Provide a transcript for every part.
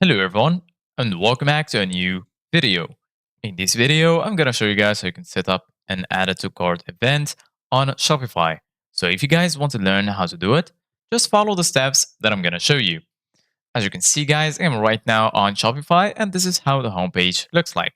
Hello everyone, and welcome back to a new video. In this video, I'm gonna show you guys how you can set up an add to cart event on Shopify. So if you guys want to learn how to do it, just follow the steps that I'm gonna show you. As you can see guys, I'm right now on Shopify and this is how the homepage looks like.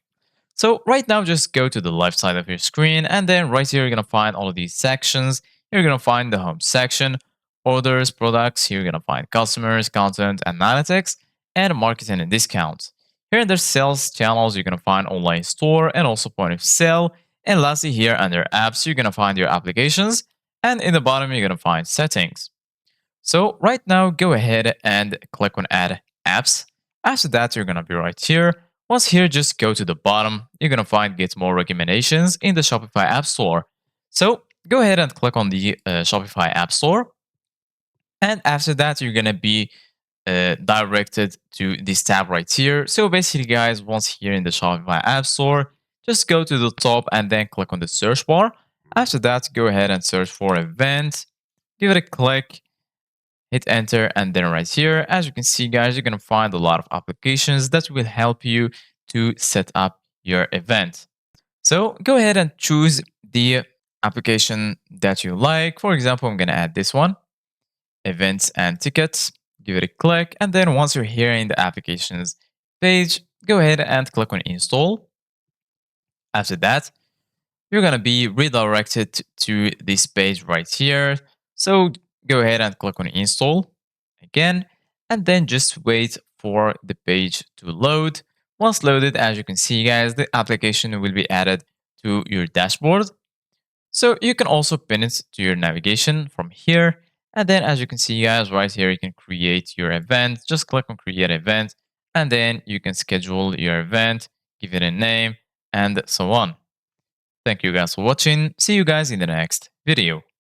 So right now, just go to the left side of your screen, and then right here, you're gonna find all of these sections. You're gonna find the home section, orders, products. Here you're gonna find customers, content, analytics, and marketing and discounts. Here there's sales channels. You're gonna find online store and also point of sale. And lastly, here under apps, you're gonna find your applications. And in the bottom, you're gonna find settings. So right now, go ahead and click on Add Apps. After that, you're going to be right here. Once here, just go to the bottom. You're going to find Get More Recommendations in the Shopify App Store. So go ahead and click on the Shopify App Store. And after that, you're going to be directed to this tab right here. So basically, guys, once here in the Shopify App Store, just go to the top and then click on the search bar. After that, go ahead and search for event. Give it a click, hit enter, and then right here, as you can see guys, you're going to find a lot of applications that will help you to set up your event. So go ahead and choose the application that you like. For example, I'm going to add this one, events and tickets. Give it a click, and then once you're here in the applications page, go ahead and click on install. After that, you're going to be redirected to this page right here. So go ahead and click on install again, and then just wait for the page to load. Once loaded, as you can see guys, the application will be added to your dashboard. So you can also pin it to your navigation from here. And then as you can see guys, right here, you can create your event. Just click on create event, and then you can schedule your event, give it a name, and so on. Thank you guys for watching. See you guys in the next video.